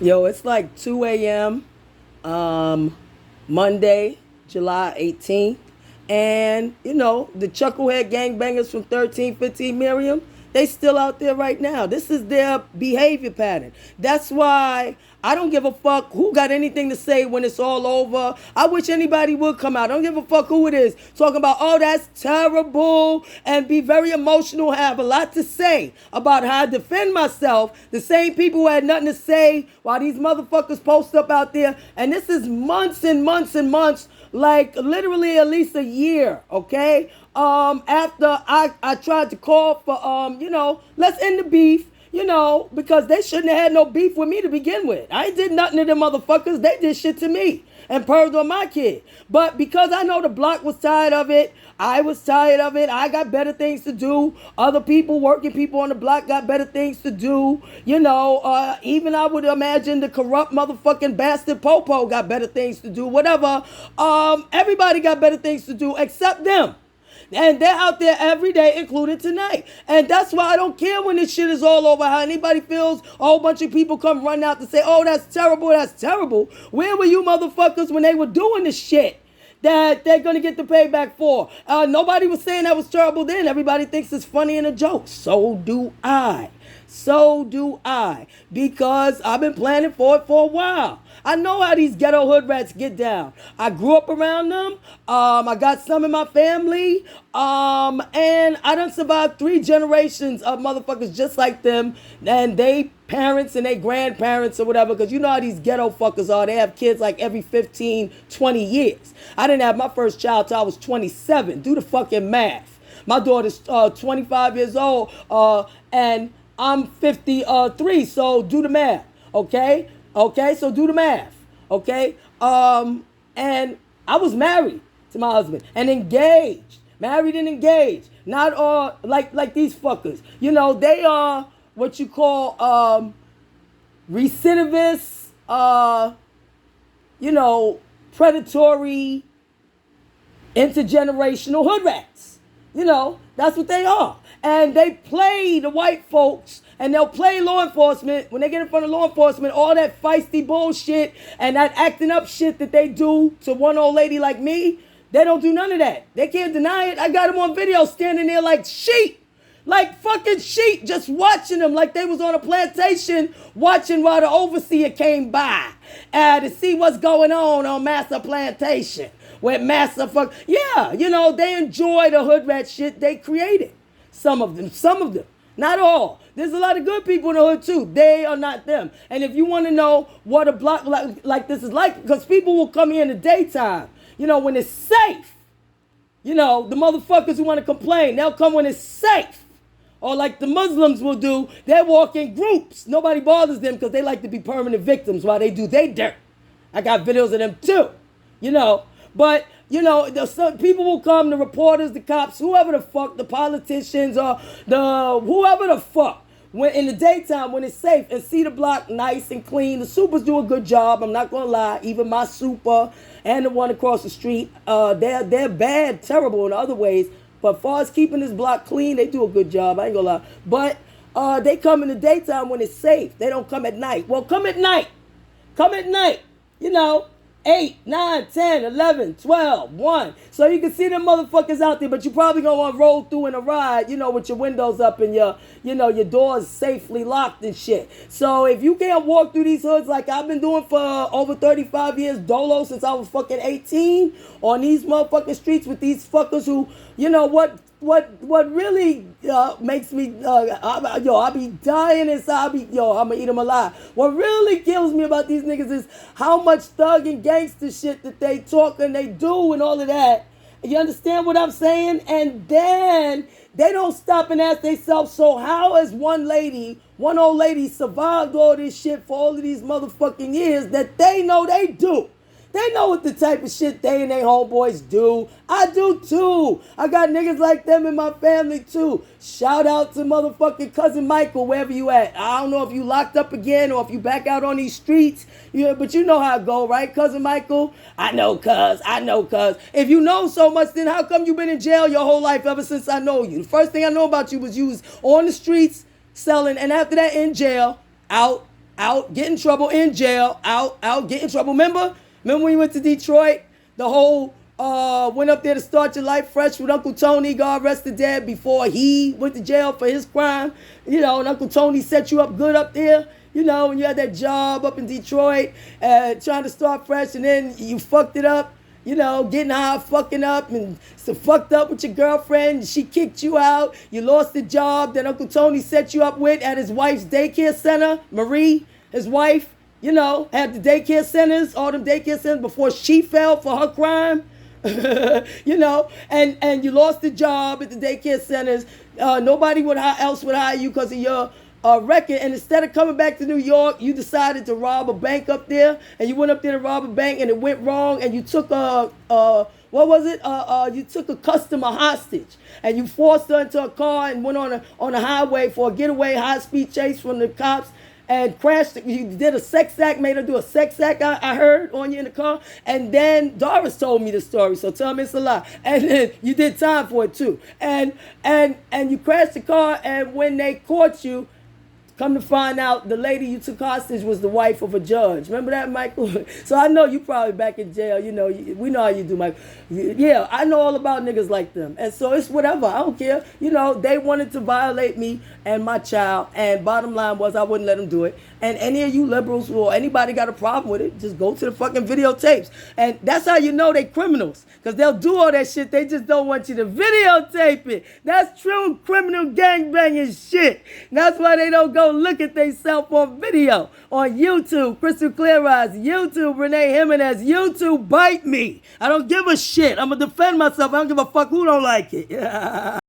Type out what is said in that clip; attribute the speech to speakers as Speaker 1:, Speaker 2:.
Speaker 1: Yo, it's like 2 a.m. Monday, July 18th. And, the Chucklehead gangbangers from 1315 Miriam, they still out there right now. This is their behavior pattern. That's why I don't give a fuck who got anything to say when it's all over. I wish anybody would come out. I don't give a fuck who it is. Talking about, oh, that's terrible, and be very emotional, have a lot to say about how I defend myself. The same people who had nothing to say while these motherfuckers post up out there. And this is months and months and months, like literally at least a year, okay? After I tried to call for, let's end the beef, because they shouldn't have had no beef with me to begin with. I ain't did nothing to them motherfuckers. They did shit to me and purged on my kid. But because I know the block was tired of it, I was tired of it. I got better things to do. Other people, working people on the block, got better things to do. Even I would imagine the corrupt motherfucking bastard Popo got better things to do. Whatever. Everybody got better things to do except them. And they're out there every day, including tonight. And that's why I don't care when this shit is all over, how anybody feels. A whole bunch of people come run out to say, oh, that's terrible, that's terrible. Where were you motherfuckers when they were doing this shit that they're going to get the payback for? Nobody was saying that was terrible then. Everybody thinks it's funny and a joke. So do I. So do I. Because I've been planning for it for a while. I know how these ghetto hood rats get down. I grew up around them. I got some in my family. And I done survived 3 generations of motherfuckers just like them. And they parents and they grandparents or whatever. Because you know how these ghetto fuckers are. They have kids like every 15, 20 years. I didn't have my first child till I was 27. Do the fucking math. My daughter's 25 years old. And I'm 53. So do the math. Okay? Okay, so do the math. Okay? And I was married to my husband and engaged. Married and engaged. Not all like these fuckers. They are what you call recidivists, predatory, intergenerational hood rats. That's what they are. And they play the white folks and they'll play law enforcement. When they get in front of law enforcement, all that feisty bullshit and that acting up shit that they do to one old lady like me, they don't do none of that. They can't deny it. I got them on video standing there like sheep. Like fucking sheep, just watching them like they was on a plantation watching while the overseer came by to see what's going on Massa Plantation. Where Massa they enjoy the hood rat shit they created. Some of them. Not all. There's a lot of good people in the hood too. They are not them. And if you want to know what a block like this is like, because people will come here in the daytime, when it's safe. The motherfuckers who want to complain, they'll come when it's safe. Or like the Muslims will do, they walk in groups. Nobody bothers them because they like to be permanent victims while they do their dirt. I got videos of them too. But, some people will come, the reporters, the cops, whoever the fuck, the politicians, or the whoever the fuck, when in the daytime when it's safe and see the block nice and clean. The supers do a good job. I'm not going to lie. Even my super and the one across the street, they're bad, terrible in other ways. But as far as keeping this block clean, they do a good job. I ain't going to lie. But they come in the daytime when it's safe. They don't come at night. Well, come at night. Come at night. 8, 9, 10, 11, 12, 1. So you can see them motherfuckers out there, but you probably gonna want to roll through in a ride, with your windows up and your doors safely locked and shit. So if you can't walk through these hoods like I've been doing for over 35 years, dolo since I was fucking 18, on these motherfucking streets with these fuckers who, what really makes me, I be dying inside, I'm gonna eat them alive. What really kills me about these niggas is how much thug and gangster shit that they talk and they do and all of that. You understand what I'm saying? And then they don't stop and ask themselves, so how has one old lady survived all this shit for all of these motherfucking years that they know they do? They know what the type of shit they and their homeboys do. I do too. I got niggas like them in my family too. Shout out to motherfucking Cousin Michael, wherever you at. I don't know if you locked up again or if you back out on these streets. Yeah, but you know how it go, right, Cousin Michael? I know, cuz. If you know so much, then how come you been in jail your whole life ever since I know you? The first thing I know about you was on the streets selling, and after that in jail, out, out, get in trouble, in jail, out, get in trouble. Remember when we went to Detroit? The whole went up there to start your life fresh with Uncle Tony, God rest the dead, before he went to jail for his crime. You know, and Uncle Tony set you up good up there. You know, when you had that job up in Detroit, trying to start fresh, and then you fucked it up. You know, getting high, fucking up, and so fucked up with your girlfriend. She kicked you out. You lost the job that Uncle Tony set you up with at his wife's daycare center. Marie, his wife, you know, had the daycare centers, all them daycare centers before she fell for her crime. You know, and you lost the job at the daycare centers. Nobody else would hire you because of your record. And instead of coming back to New York, you decided to rob a bank up there, and you went up there to rob a bank, and it went wrong, and you took what was it? You took a customer hostage, and you forced her into a car and went on a highway for a getaway, high speed chase from the cops. And crashed. You did a sex act, made her do a sex act. I heard on you in the car. And then Doris told me the story, so tell me it's a lie. And then you did time for it too. And you crashed the car. And when they caught you, come to find out, the lady you took hostage was the wife of a judge. Remember that, Michael? So I know you probably back in jail. You know, we know how you do, Michael. Yeah, I know all about niggas like them. And so it's whatever. I don't care. You know, they wanted to violate me and my child. And bottom line was I wouldn't let them do it. And any of you liberals or anybody got a problem with it, just go to the fucking videotapes. And that's how you know they criminals. Because they'll do all that shit. They just don't want you to videotape it. That's true criminal gangbanging shit. And that's why they don't go look at themselves on video. On YouTube, Crystal Clear Eyes. YouTube, Renee Jimenez. YouTube, Bite Me. I don't give a shit. I'm going to defend myself. I don't give a fuck who don't like it.